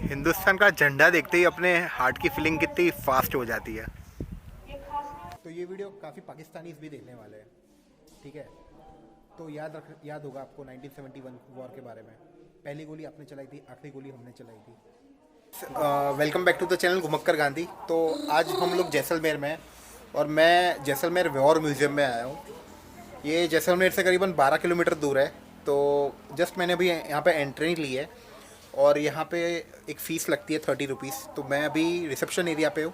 हिंदुस्तान का झंडा देखते ही अपने हार्ट की फीलिंग कितनी फास्ट हो जाती है। तो ये वीडियो काफ़ी पाकिस्तानीज भी देखने वाले हैं, ठीक है। तो याद होगा आपको 1971 वॉर के बारे में। पहली गोली आपने चलाई थी, आखिरी गोली हमने चलाई थी। Welcome back to the channel Ghumakkar Gandhi. तो आज हम लोग जैसलमेर में हैं और मैं जैसलमेर वॉर म्यूज़ियम में आया हूँ। ये जैसलमेर से करीबन 12 किलोमीटर दूर है। तो जस्ट मैंने अभी यहाँ पे एंट्री ली है और यहाँ पे एक फ़ीस लगती है 30 रुपीज़। तो मैं अभी रिसेप्शन एरिया पे हूँ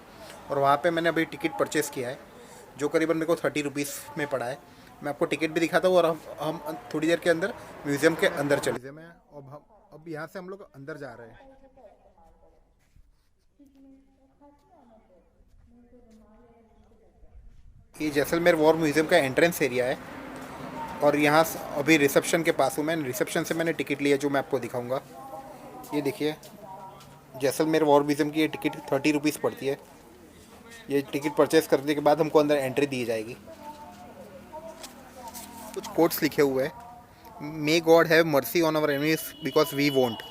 और वहाँ पे मैंने अभी टिकट परचेज़ किया है जो करीबन मेरे को 30 रुपीज़ में पड़ा है। मैं आपको टिकट भी दिखाता हूँ और हम थोड़ी देर के अंदर म्यूज़ियम के अंदर चले हैं। अब यहाँ से हम लोग अंदर जा रहे हैं। ये जैसलमेर वॉर म्यूज़ियम का एंट्रेंस एरिया है और यहाँ अभी रिसेप्शन के पास हूँ मैं। रिसेप्शन से मैंने टिकट लिया जो मैं आपको दिखाऊंगा। ये देखिए, जैसलमेर वॉर म्यूज़ियम की ये टिकट 30 रुपीज़ पड़ती है। ये टिकट परचेस करने के बाद हमको अंदर एंट्री दी जाएगी। कुछ कोट्स लिखे हुए हैं। May God have mercy on our enemies because we won't.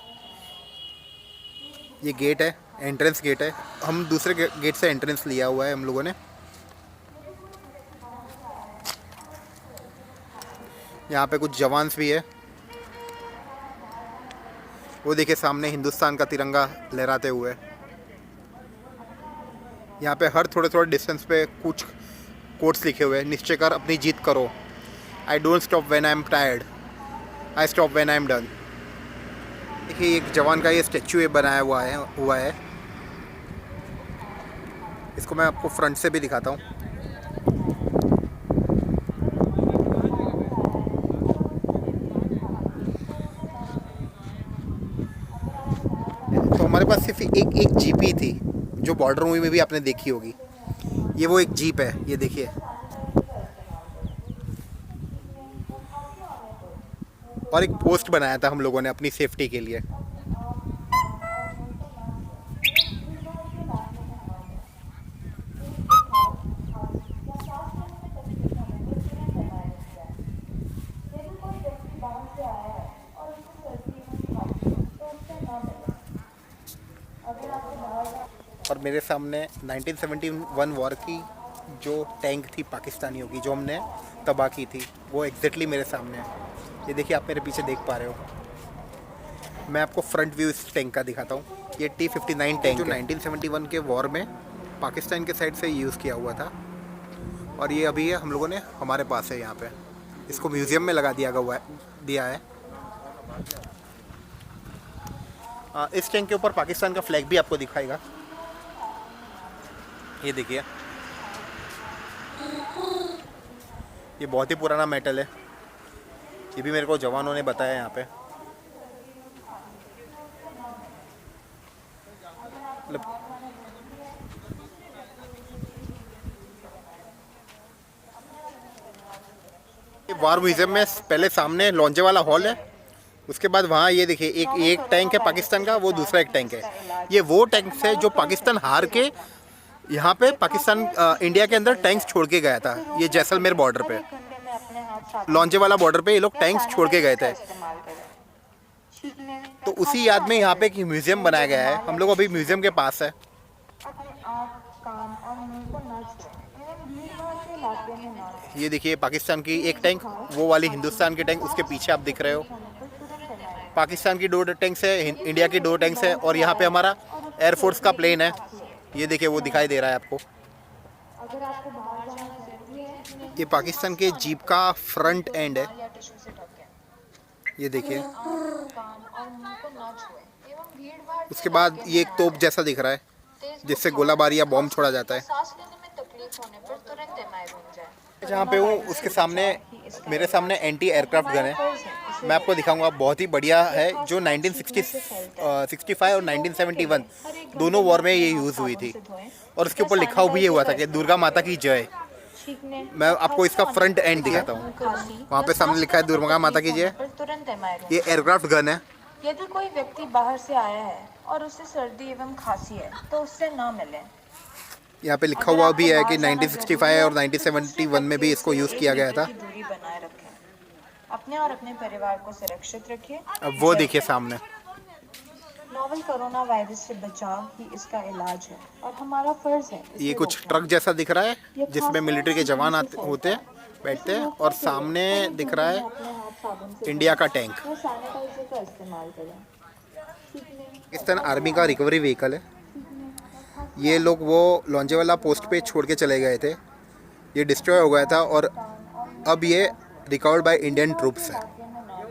ये गेट है, एंट्रेंस गेट है। हम दूसरे गेट से एंट्रेंस लिया हुआ है हम लोगों ने। यहाँ पे कुछ जवान्स भी है। वो देखिए सामने हिंदुस्तान का तिरंगा लहराते हुए। यहाँ पे हर थोड़े डिस्टेंस पे कुछ कोट्स लिखे हुए हैं। निश्चय कर अपनी जीत करो। I don't stop when I am tired, I stop when I am done. देखिए एक जवान का ये स्टैचू बनाया हुआ है। इसको मैं आपको फ्रंट से भी दिखाता हूँ। तो हमारे पास सिर्फ एक जीप ही थी जो बॉर्डर मूवी में भी आपने देखी होगी। ये वो एक जीप है, ये देखिए। और एक पोस्ट बनाया था हम लोगों ने अपनी सेफ्टी के लिए। और मेरे सामने 1971 वॉर की जो टैंक थी पाकिस्तानियों की, जो हमने तबाह की थी, वो एग्जैक्टली मेरे सामने है। ये देखिए, आप मेरे पीछे देख पा रहे हो। मैं आपको फ्रंट व्यू इस टैंक का दिखाता हूँ। ये T-59 टैंक जो 1971 के वॉर में पाकिस्तान के साइड से यूज़ किया हुआ था और ये अभी हम लोगों ने हमारे पास है यहाँ पे। इसको म्यूज़ियम में लगा दिया है। इस टैंक के ऊपर पाकिस्तान का फ्लैग भी आपको दिखाएगा। ये देखिए, ये बहुत ही पुराना मेटल है। ये भी मेरे को जवानों ने बताया यहाँ पे। मतलब ये वॉर म्यूजियम में पहले सामने लॉन्चे वाला हॉल है। उसके बाद वहाँ ये देखिए एक टैंक है पाकिस्तान का, वो दूसरा एक टैंक है। ये वो टैंक है जो पाकिस्तान हार के यहाँ पे पाकिस्तान इंडिया के अंदर टैंक्स छोड़ के गया था। ये जैसलमेर बॉर्डर पे, लॉन्चे वाला बॉर्डर पे ये लोग टैंक्स छोड़ के गए थे। तो उसी याद में यहाँ पे एक म्यूजियम बनाया गया है। हम लोग अभी म्यूजियम के पास है। ये देखिए पाकिस्तान की एक टैंक, वो वाली हिंदुस्तान की टैंक उसके पीछे आप दिख रहे हो। पाकिस्तान की 2 टैंक्स है, इंडिया की 2 टैंक्स है और यहाँ पे हमारा एयरफोर्स का प्लेन है। ये देखिए, वो दिखाई दे रहा है आपको। ये पाकिस्तान के जीप का फ्रंट एंड है। ये देखिए, उसके बाद ये एक तोप जैसा दिख रहा है जिससे गोलाबारी या बॉम्ब छोड़ा जाता है। जहाँ पे हूँ उसके सामने, मेरे सामने एंटी एयरक्राफ्ट गन है। मैं आपको दिखाऊंगा, बहुत ही बढ़िया है। जो 1965 और 1971 दोनों वॉर में ये यूज़ हुई थी और उसके ऊपर लिखा भी हुआ था कि दुर्गा माता की जय। मैं आपको इसका फ्रंट एंड दिखाता हूँ। वहाँ पे सामने लिखा है दुर्गा माता की जय। ये एयरक्राफ्ट गन है। यदि कोई व्यक्ति बाहर से आया है और उसे सर्दी एवं खांसी है तो उससे ना मिलें। यहाँ पे लिखा हुआ भी है कि 1965 और 1971 में भी इसको यूज़ किया गया था। दूरी बनाए रखें, अपने और अपने परिवार को सुरक्षित रखिए। अब वो देखिए सामने। नोवेल कोरोना वायरस से बचाव ही इसका इलाज है और हमारा फर्ज है ये इसे कुछ रोकना। ट्रक जैसा दिख रहा ये है जिसमें खांसना मिलिट्री के जवान छींकने से आते फैलता होते हैं, है। बैठते इसे हैं, रोकने और के लिए सामने हर दिख घंटे रहा में है अपने हाथ साबुन से इंडिया का धोएं टैंक। या सैनिटाइजर का इस्तेमाल करें। छींकने, पाकिस्तान कफ आर्मी का आने रिकवरी व्हीकल है। छींकने या खांसी ये आने लोग पर वो लॉन्जेवाला मुंह को पोस्ट पे रुमाल या छोड़ के टिश्यू चले से गए थे। ढकें। ये डिस्ट्रॉय हो गया था और कान और मुंह अब को ये मास्क दें। रिकवर्ड बाय भीड़ इंडियन भाड़ के ट्रूप्स है। इलाके में न जाएं।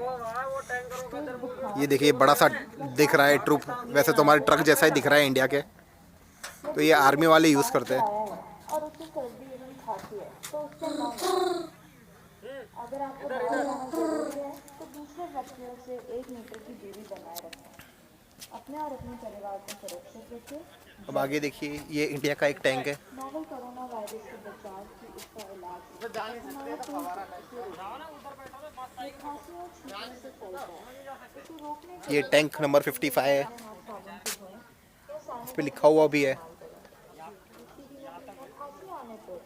तेज बुखार ये देखिए बड़ा सा या दिख रहा है सांस ट्रूप, फूलने वैसे तो से हमारे ट्रक जैसा ही बचें। दिख रहा है इंडिया के। तो यदि ये कोई आर्मी वाले व्यक्ति यूज़ बाहर करते से हैं। आया है और उसे सर्दी एवं खांसी है तो उससे न मिलें। अगर आपको बाहर जाना जरूरी है तो दूसरे व्यक्तियों से 1 मीटर की दूरी बनाए रखें। अपने और अपने परिवार को सुरक्षित रखें। अब आगे देखिए, ये इंडिया का एक टैंक है। नोवेल कोरोना वायरस से बचाव की इसका इलाज है। हमारा फर्ज है इसे रोकना। ये खांसी और छींकने से फैलता है। इसे रोकने के ये लिए टैंक हर नंबर घंटे 55 में है। अपने हाथ साबुन से धोएं या इस पे सैनिटाइजर लिखा का हुआ भी है। इस्तेमाल करें। छींकने या खांसी आने पर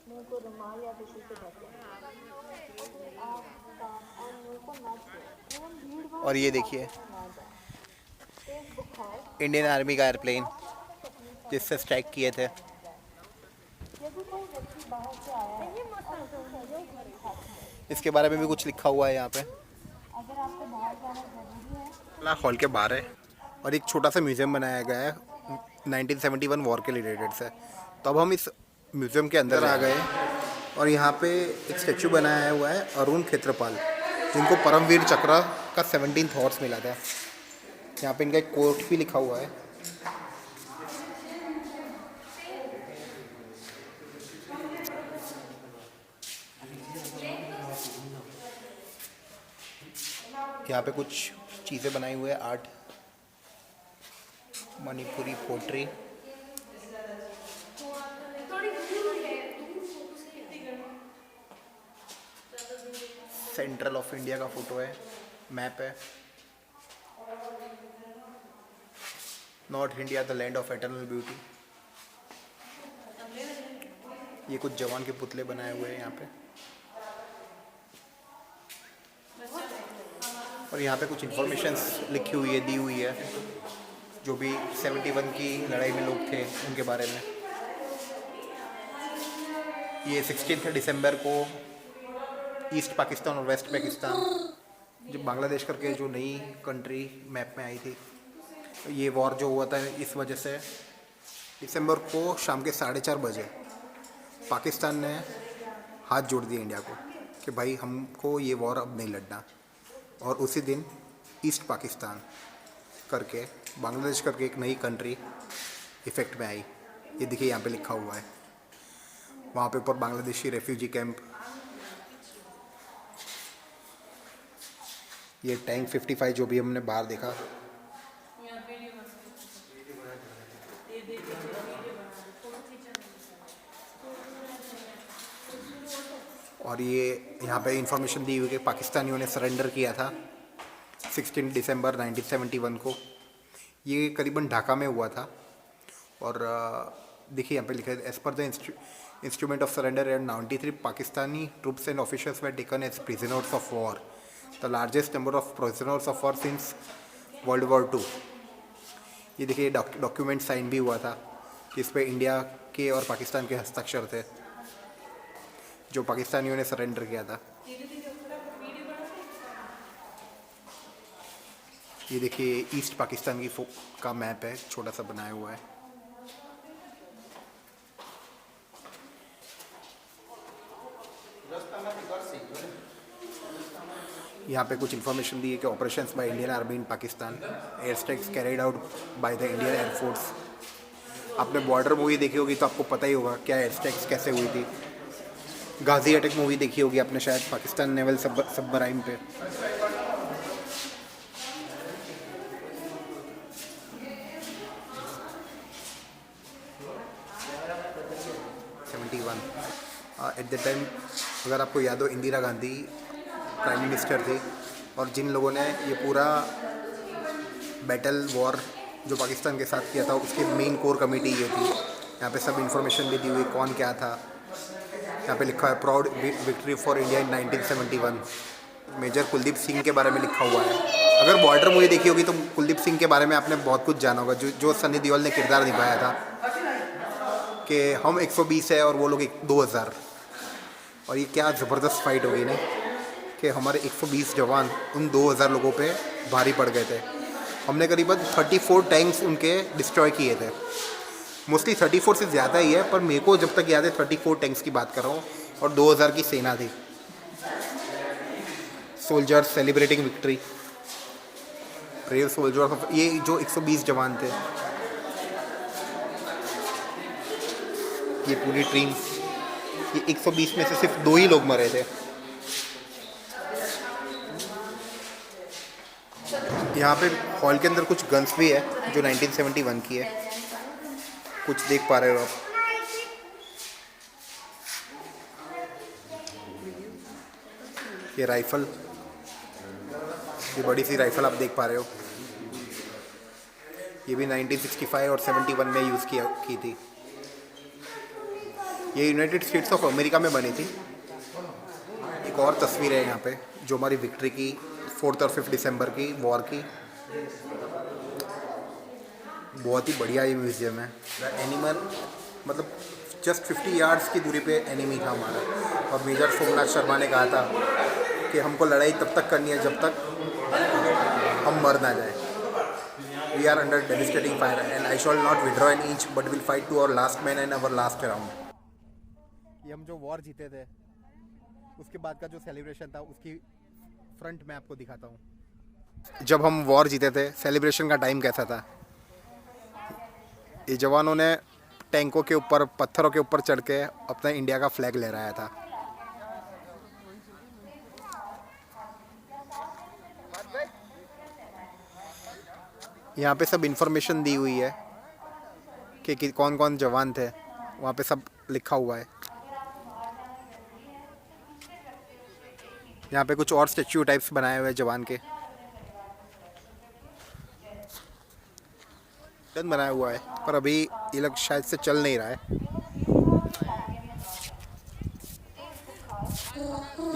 मुंह को रुमाल या टिश्यू से ढकें। अपने आँख, कान और मुंह को न छुएं एवं भीड़-भाड़ और के ये इलाकों देखिए में न जाएं। तेज बुखार इंडियन आर्मी का एयरप्लेन सांस लेने में तकलीफ होने जिससे पर स्ट्राइक किए थे। अस्पताल में जाएं। यदि कोई व्यक्ति बाहर से आया है और उसे सर्दी एवं खांसी है तो इसके उससे बारे में भी न कुछ मिलें। लिखा हुआ है यहाँ पे। अगर आपको बाहर जाना जरूरी है हॉल के बाहर है और एक छोटा सा म्यूजियम बनाया गया है 1971 वॉर के रिलेटेड से। तो अब हम इस म्यूजियम के अंदर आ गए और यहाँ पे एक स्टेचू बनाया हुआ है अरुण खेत्रपाल, जिनको परमवीर चक्र का 17th हॉर्स मिला था। यहाँ पे इनका एक कोट भी लिखा हुआ है। यहाँ पे कुछ चीज़ें बनाई हुई है, art, Manipuri pottery. Central of India का फोटो है, मैप है। North India the land of eternal beauty. ये कुछ जवान के पुतले बनाए हुए हैं यहाँ पे। और यहाँ पे कुछ इन्फॉर्मेशंस लिखी हुई है, दी हुई है, जो भी 71 की लड़ाई में लोग थे उनके बारे में। ये 16 दिसंबर को ईस्ट पाकिस्तान और वेस्ट पाकिस्तान, जो बांग्लादेश करके जो नई कंट्री मैप में आई थी, ये वॉर जो हुआ था, इस वजह से दिसंबर को शाम के 4:30 बजे पाकिस्तान ने हाथ जोड़ दिया इंडिया को कि भाई हमको ये वॉर अब नहीं लड़ना। और उसी दिन ईस्ट पाकिस्तान करके, बांग्लादेश करके एक नई कंट्री इफेक्ट में आई। ये देखिए यहाँ पे लिखा हुआ है। वहाँ पे ऊपर बांग्लादेशी रेफ्यूजी कैंप। ये टैंक 55 जो भी हमने बाहर देखा। और ये यहाँ पे इंफॉर्मेशन दी हुई कि पाकिस्तानियों ने सरेंडर किया था 16 दिसंबर 1971 को। ये करीबन ढाका में हुआ था। और देखिए यहाँ पे लिखा है, as per the instrument of surrender and 93 Pakistani troops and officers were taken as prisoners of war, the largest number of prisoners of war since world war 2। ये देखिए डॉक्यूमेंट साइन भी हुआ था जिस पे इंडिया के और पाकिस्तान के हस्ताक्षर थे, जो पाकिस्तानियों ने सरेंडर किया था। ये देखिए ईस्ट पाकिस्तान की का मैप है, छोटा सा बनाया हुआ है। यहाँ पे कुछ इन्फॉर्मेशन दी है कि operations by Indian army in Pakistan, air strikes carried out by the Indian air force. आपने बॉर्डर मूवी देखी होगी तो आपको पता ही होगा क्या एयर स्ट्राइक्स कैसे हुई थी। गाजी अटैक मूवी देखी होगी आपने शायद, पाकिस्तान नेवल सबमराइन पे। एट द टाइम, अगर आपको याद हो, इंदिरा गांधी प्राइम मिनिस्टर थी और जिन लोगों ने ये पूरा बैटल वॉर जो पाकिस्तान के साथ किया था उसकी मेन कोर कमेटी ये थी। यहाँ पे सब इन्फॉर्मेशन भी दी हुई, कौन क्या था। यहाँ पे लिखा है proud victory for India in 1971। Major Kuldeep Singh के बारे में लिखा हुआ है। अगर बॉर्डर मूवी देखी होगी तो कुलदीप सिंह के बारे में आपने बहुत कुछ जाना होगा, जो सनी देओल ने किरदार निभाया था कि हम 120 है और वो लोग 2000, और ये क्या ज़बरदस्त फाइट होगी ना कि हमारे 120 जवान उन 2000 लोगों पे भारी पड़ गए थे। हमने करीबन 34 टैंक्स उनके डिस्ट्रॉय किए थे। मोस्टली 34 से ज़्यादा ही है, पर मेरे को जब तक याद है 34 टैंक्स की बात कर रहा हूँ, और 2000 की सेना थी। Soldiers celebrating victory, brave soldiers. ये जो 120 जवान थे, ये पूरी टीम, ये 120 में से सिर्फ 2 ही लोग मरे थे। यहाँ पे हॉल के अंदर कुछ गन्स भी है जो 1971 की है, कुछ देख पा रहे हो आप। ये राइफल, ये बड़ी सी राइफल आप देख पा रहे हो, ये भी 1965 और 71 में यूज़ की थी। ये यूनाइटेड स्टेट्स ऑफ अमेरिका में बनी थी। एक और तस्वीर है यहाँ पे जो हमारी विक्ट्री की 4 और 5 दिसंबर की वॉर की। बहुत ही बढ़िया ये म्यूज़ियम है। एनिमल मतलब जस्ट 50 यार्ड्स की दूरी पे एनिमी था हमारा, और मेजर सोमनाथ शर्मा ने कहा था कि हमको लड़ाई तब तक करनी है जब तक हम मर ना जाए। We are under devastating fire and I shall not withdraw an inch but will fight to our last man and our last round. ये हम जो वॉर जीते थे उसके बाद का जो सेलिब्रेशन था उसकी फ्रंट में आपको दिखाता हूँ। जब हम वॉर जीते थे सेलिब्रेशन का टाइम कैसा था। ये जवानों ने टैंकों के ऊपर पत्थरों के ऊपर चढ़ के अपना इंडिया का फ्लैग लहराया था। यहाँ पे सब इंफॉर्मेशन दी हुई है कि कौन कौन जवान थे, वहाँ पे सब लिखा हुआ है। यहाँ पे कुछ और स्टैच्यू टाइप्स बनाए हुए हैं जवान के, बनाया हुआ है, पर अभी ये लोग शायद से चल नहीं रहा है।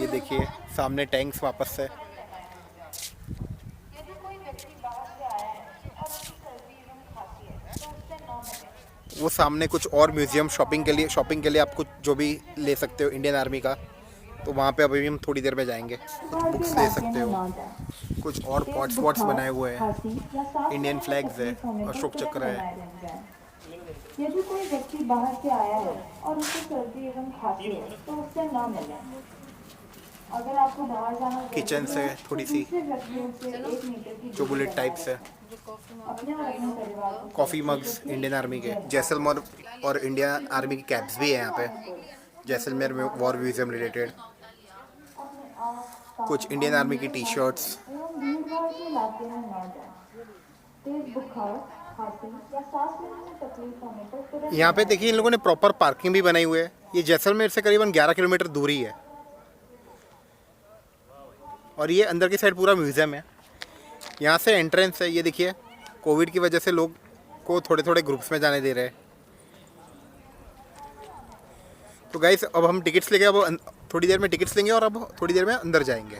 ये देखिए सामने टैंक्स वापस से। वो सामने कुछ और म्यूजियम शॉपिंग के लिए आप कुछ जो भी ले सकते हो इंडियन आर्मी का, तो वहाँ पे अभी भी हम थोड़ी देर में जाएंगे। कुछ बुक्स ले सकते हो, कुछ और पॉट्स बनाए हुए हैं, इंडियन फ्लैग्स है, अशोक चक्र है। यदि कोई व्यक्ति बाहर से आया है और उसे सर्दी एवं खांसी है तो उससे न मिलें। अगर आपको बाहर जाना किचन से थोड़ी सी जो बुलेट टाइप्स है, कॉफ़ी मग्स इंडियन आर्मी के, जैसलमेर और इंडियन आर्मी की कैप्स भी है यहाँ पे, जैसलमेर में वॉर म्यूजियम रिलेटेड। कुछ इंडियन आर्मी की टी शर्ट्स। यहाँ पे देखिए इन लोगों ने प्रॉपर पार्किंग भी बनाई हुई है। ये जैसलमेर से करीबन 11 किलोमीटर दूरी है, और ये अंदर की साइड पूरा म्यूजियम है। यहाँ से एंट्रेंस है, ये देखिए कोविड की वजह से लोग को थोड़े थोड़े ग्रुप्स में जाने दे रहे हैं। तो गाइस अब हम टिकट्स लेंगे, अब थोड़ी देर में टिकट्स लेंगे और अब थोड़ी देर में अंदर जाएंगे।